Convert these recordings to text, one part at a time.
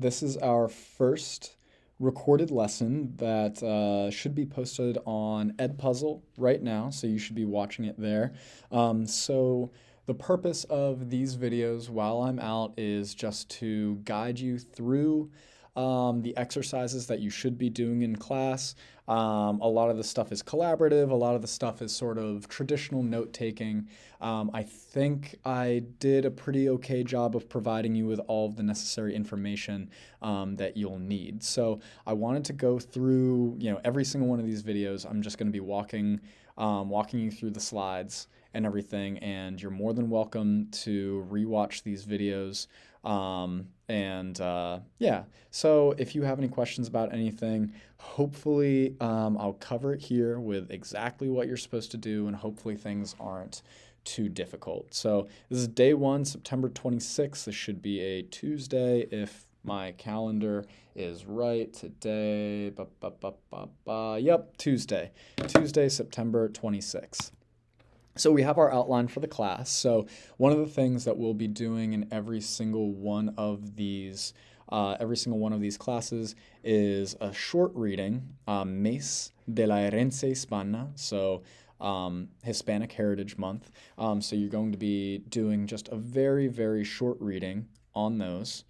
This is our first recorded lesson that should be posted on Edpuzzle right now, so you should be watching it there. So the purpose of these videos while I'm out is just to guide you through the exercises that you should be doing in class. A lot of the stuff is collaborative, a lot of the stuff is sort of traditional note taking. I think I did a pretty okay job of providing you with all of the necessary information that you'll need. So I wanted to go through, every single one of these videos. I'm just going to be walking you through the slides and everything, and you're more than welcome to rewatch these videos. Yeah, so if you have any questions about anything, hopefully I'll cover it here with exactly what you're supposed to do, and hopefully things aren't too difficult. So this is day one, September 26th. This should be a Tuesday if my calendar is right today. Yep, Tuesday, September 26th. So we have our outline for the class. So one of the things that we'll be doing in every single one of these classes is a short reading, Mes de la Herencia Hispana, so Hispanic Heritage Month. So you're going to be doing just a very, very short reading on those.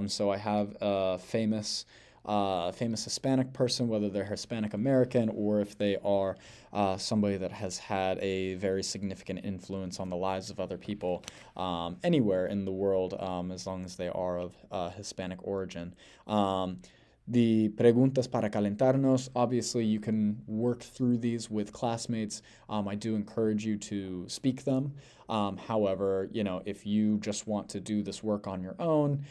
So I have a famous Hispanic person, whether they're Hispanic American or if they are somebody that has had a very significant influence on the lives of other people anywhere in the world, as long as they are of Hispanic origin. The preguntas para calentarnos, obviously you can work through these with classmates. I do encourage you to speak them. However, if you just want to do this work on your own,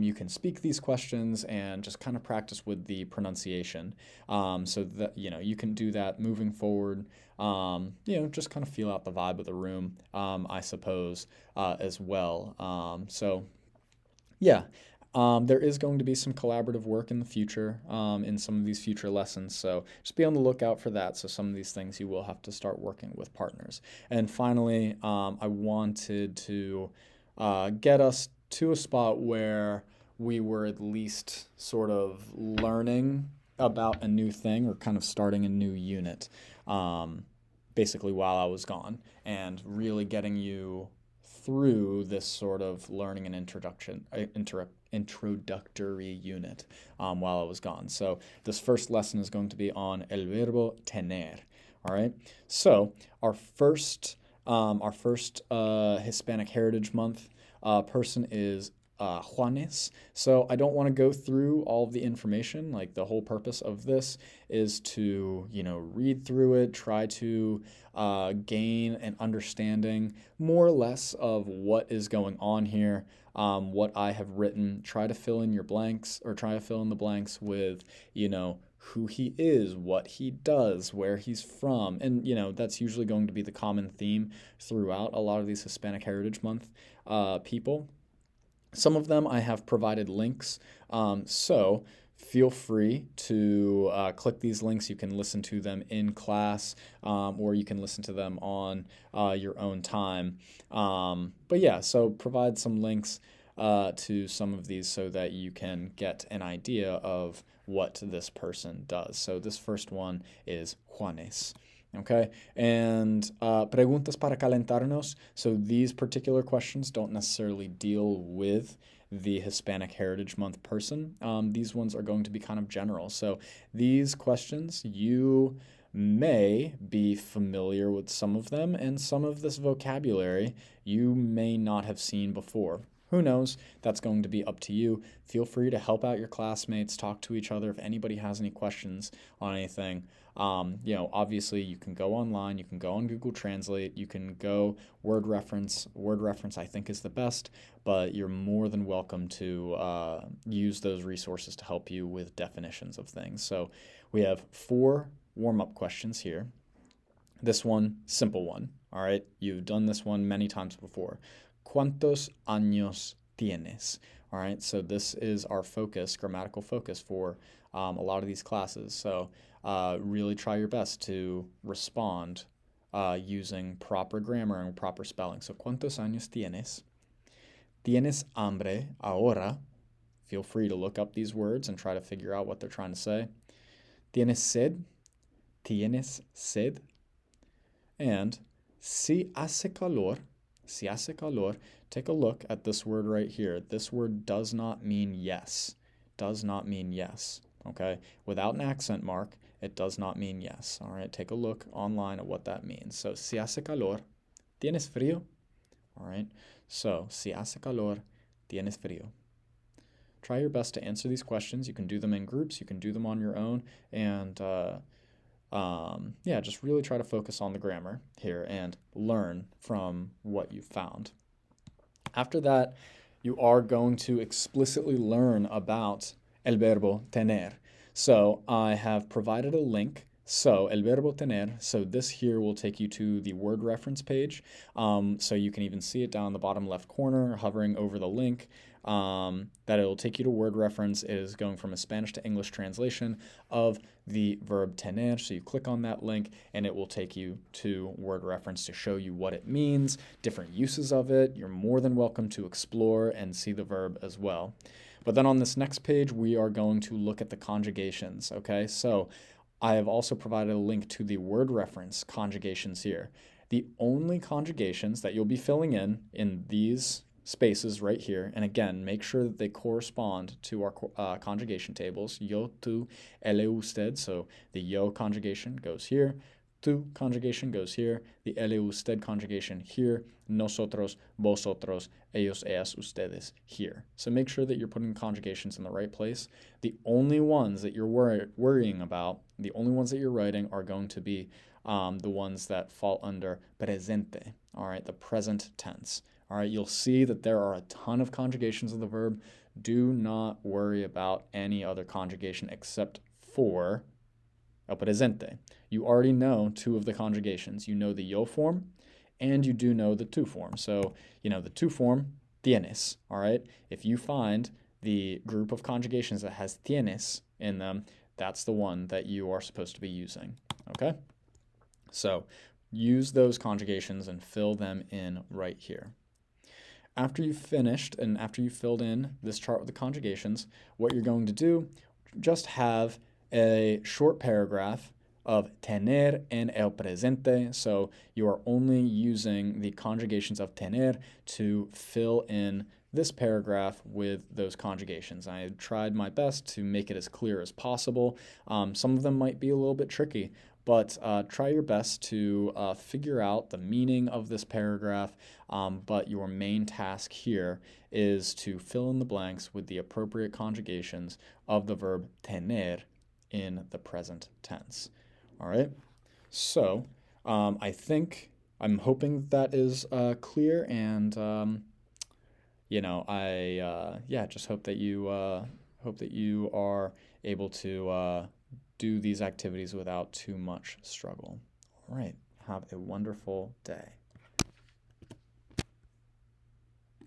you can speak these questions and just kind of practice with the pronunciation. So that, you can do that moving forward. Just kind of feel out the vibe of the room, I suppose, as well. Yeah. There is going to be some collaborative work in the future in some of these future lessons, so just be on the lookout for that. So some of these things you will have to start working with partners. And finally, I wanted to get us to a spot where we were at least sort of learning about a new thing or kind of starting a new unit, basically while I was gone, and really getting you through this sort of learning and introductory unit while I was gone. So this first lesson is going to be on el verbo tener. All right. So our first Hispanic Heritage Month person is Juanes. So I don't want to go through all of the information. Like, the whole purpose of this is to, read through it, try to gain an understanding more or less of what is going on here, what I have written. Try to fill in your blanks, or try to fill in the blanks with, who he is, what he does, where he's from. And, that's usually going to be the common theme throughout a lot of these Hispanic Heritage Month people. Some of them I have provided links, so feel free to click these links. You can listen to them in class, or you can listen to them on your own time. But yeah, so provide some links to some of these so that you can get an idea of what this person does. So this first one is Juanes. Okay, and preguntas para calentarnos. So these particular questions don't necessarily deal with the Hispanic Heritage Month person. These ones are going to be kind of general. So these questions, you may be familiar with some of them, and some of this vocabulary you may not have seen before. Who knows? That's going to be up to you. Feel free to help out your classmates, talk to each other if anybody has any questions on anything. Obviously you can go online, you can go on Google Translate, you can go Word reference. Word reference I think is the best, but you're more than welcome to use those resources to help you with definitions of things. So we have 4 warm-up questions here. This one, simple one, all right? You've done this one many times before. ¿Cuántos años tienes? All right, so this is our focus, grammatical focus for a lot of these classes. So really try your best to respond using proper grammar and proper spelling. So, ¿cuántos años tienes? ¿Tienes hambre ahora? feel free to look up these words and try to figure out what they're trying to say. Tienes sed? Tienes sed? And si hace calor, take a look at this word right here. This word does not mean yes. Does not mean yes, okay? Without an accent mark, it does not mean yes, all right? Take a look online at what that means. So, si hace calor, tienes frío? All right, so, si hace calor, tienes frío. Try your best to answer these questions. You can do them in groups, you can do them on your own, and yeah, just really try to focus on the grammar here and learn from what you've found. After that, you are going to explicitly learn about el verbo tener. So I have provided a link. So el verbo tener, so this here will take you to the word reference page. So you can even see it down in the bottom left corner, hovering over the link. That it will take you to word reference. It is going from a Spanish to English translation of the verb tener. So you click on that link and it will take you to word reference to show you what it means, different uses of it. You're more than welcome to explore and see the verb as well. But then on this next page, we are going to look at the conjugations, okay? So I have also provided a link to the word reference conjugations here. The only conjugations that you'll be filling in these spaces right here, and again, make sure that they correspond to our conjugation tables. Yo, tú, ele, usted. So the yo conjugation goes here. Tú conjugation goes here. The ele, usted conjugation here. Nosotros, vosotros, ellos, ellas, ustedes here. So make sure that you're putting conjugations in the right place. The only ones that you're worrying about, the only ones that you're writing are going to be the ones that fall under presente, all right, the present tense. All right, you'll see that there are a ton of conjugations of the verb. Do not worry about any other conjugation except for el presente. You already know two of the conjugations. You know the yo form, and you do know the tú form. So, you know the tú form, tienes, all right? If you find the group of conjugations that has tienes in them, that's the one that you are supposed to be using, okay? So, use those conjugations and fill them in right here. After you've finished and after you've filled in this chart with the conjugations, what you're going to do, just have a short paragraph of tener en el presente. So you are only using the conjugations of tener to fill in this paragraph with those conjugations. I tried my best to make it as clear as possible. Some of them might be a little bit tricky, but try your best to figure out the meaning of this paragraph, but your main task here is to fill in the blanks with the appropriate conjugations of the verb tener in the present tense. All right, so I'm hoping that is clear, and just hope that you are able to do these activities without too much struggle. All right, have a wonderful day.